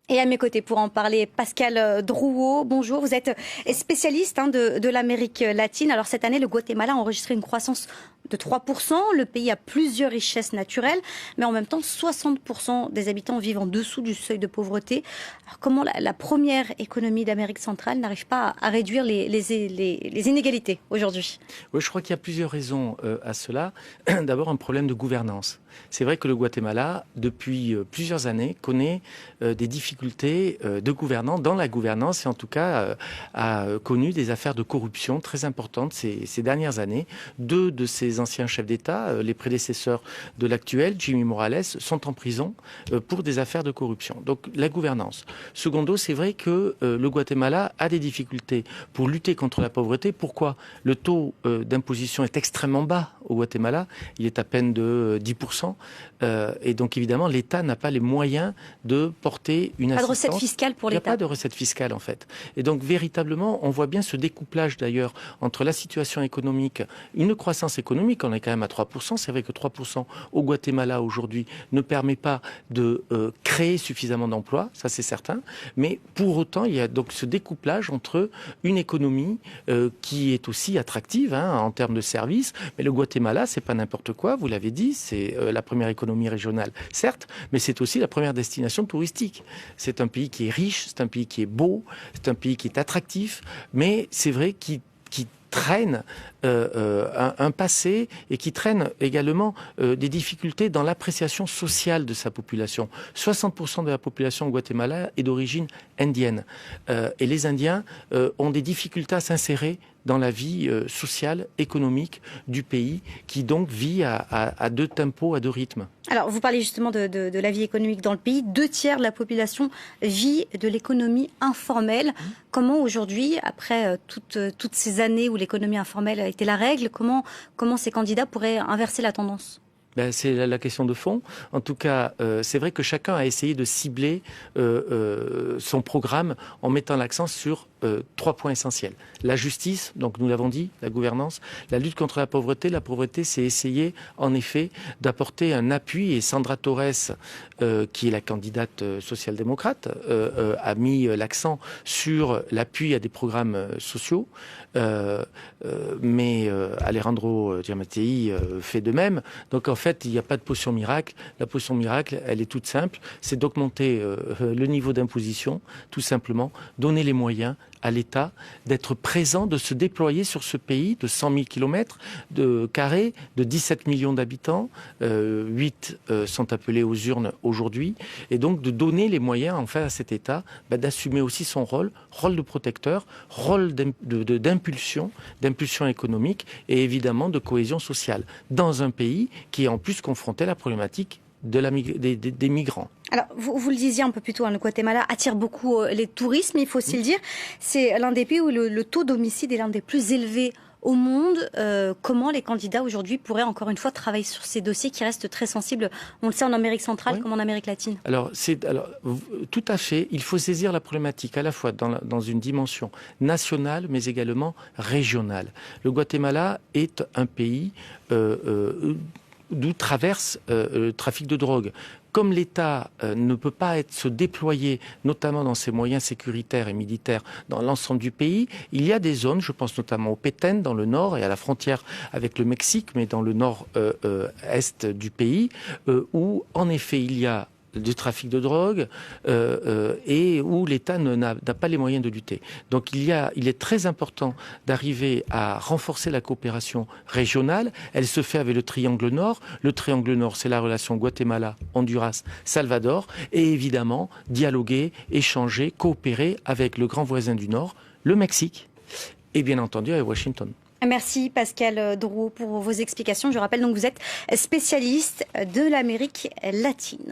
Et à mes côtés pour en parler, Pascal Drouot, bonjour. Vous êtes spécialiste de l'Amérique latine. Alors cette année, le Guatemala a enregistré une croissance de 3%. Le pays a plusieurs richesses naturelles, mais en même temps, 60% des habitants vivent en dessous du seuil de pauvreté. Alors comment la première économie d'Amérique centrale n'arrive pas à réduire les inégalités aujourd'hui? Oui, je crois qu'il y a plusieurs raisons à cela. D'abord, un problème de gouvernance. C'est vrai que le Guatemala, depuis plusieurs années, connaît des difficultés de gouvernance, dans la gouvernance, et en tout cas a connu des affaires de corruption très importantes ces dernières années. Deux de ses anciens chefs d'État, les prédécesseurs de l'actuel, Jimmy Morales, sont en prison pour des affaires de corruption. Donc la gouvernance. Secondo, c'est vrai que le Guatemala a des difficultés pour lutter contre la pauvreté. Pourquoi? Le taux d'imposition est extrêmement bas au Guatemala. Il est à peine de 10%. Et donc évidemment, l'État n'a pas les moyens de porter une assistance. Pas de recette fiscale pour l'État. Il n'y a pas de recette fiscale en fait. Et donc véritablement, on voit bien ce découplage d'ailleurs entre la situation économique, une croissance économique, on est quand même à 3%. C'est vrai que 3% au Guatemala aujourd'hui ne permet pas de créer suffisamment d'emplois, ça c'est certain. Mais pour autant, il y a donc ce découplage entre une économie qui est aussi attractive en termes de services. Mais le Guatemala, c'est pas n'importe quoi, vous l'avez dit, c'est la première économie régionale, certes, mais c'est aussi la première destination touristique. C'est un pays qui est riche, c'est un pays qui est beau, c'est un pays qui est attractif, mais c'est vrai qu'il traîne un passé et qui traîne également des difficultés dans l'appréciation sociale de sa population. 60% de la population au Guatemala est d'origine indienne. Et les Indiens ont des difficultés à s'insérer dans la vie sociale, économique du pays, qui donc vit à deux tempos, à deux rythmes. Alors, vous parlez justement de la vie économique dans le pays. 2 tiers de la population vit de l'économie informelle. Comment aujourd'hui, après toutes ces années où l'économie informelle a été la règle, comment ces candidats pourraient inverser la tendance ? C'est la question de fond. En tout cas, c'est vrai que chacun a essayé de cibler son programme en mettant l'accent sur 3 points essentiels. La justice, donc nous l'avons dit, la gouvernance, la lutte contre la pauvreté. La pauvreté, c'est essayer, en effet, d'apporter un appui. Et Sandra Torres, qui est la candidate social-démocrate, a mis l'accent sur l'appui à des programmes sociaux. Mais Alejandro Giammattei fait de même. Donc en fait, il n'y a pas de potion miracle. La potion miracle, elle est toute simple. C'est d'augmenter le niveau d'imposition, tout simplement, donner les moyens à l'État d'être présent, de se déployer sur ce pays de 100 000 km de carrés, de 17 millions d'habitants. 8 sont appelés aux urnes aujourd'hui. Et donc de donner les moyens enfin à cet État d'assumer aussi son rôle de protecteur, rôle d'impulsion économique et évidemment de cohésion sociale dans un pays qui est en plus confronté à la problématique des migrants. Alors, vous le disiez un peu plus tôt, le Guatemala attire beaucoup les touristes, mais il faut aussi le dire, c'est l'un des pays où le taux d'homicide est l'un des plus élevés au monde. Comment les candidats aujourd'hui pourraient encore une fois travailler sur ces dossiers qui restent très sensibles, on le sait en Amérique centrale comme en Amérique latine? Alors, tout à fait, il faut saisir la problématique à la fois dans une dimension nationale, mais également régionale. Le Guatemala est un pays d'où traverse le trafic de drogue. Comme l'État ne peut pas se déployer, notamment dans ses moyens sécuritaires et militaires, dans l'ensemble du pays, il y a des zones, je pense notamment au Petén, dans le nord, et à la frontière avec le Mexique, mais dans le nord-est du pays, où, en effet, il y a du trafic de drogue et où l'État n'a pas les moyens de lutter. Donc il est très important d'arriver à renforcer la coopération régionale. Elle se fait avec le Triangle Nord. Le Triangle Nord, c'est la relation Guatemala, Honduras, Salvador. Et évidemment, dialoguer, échanger, coopérer avec le grand voisin du Nord, le Mexique, et bien entendu avec Washington. Merci Pascal Drouot pour vos explications. Je rappelle donc que vous êtes spécialiste de l'Amérique latine.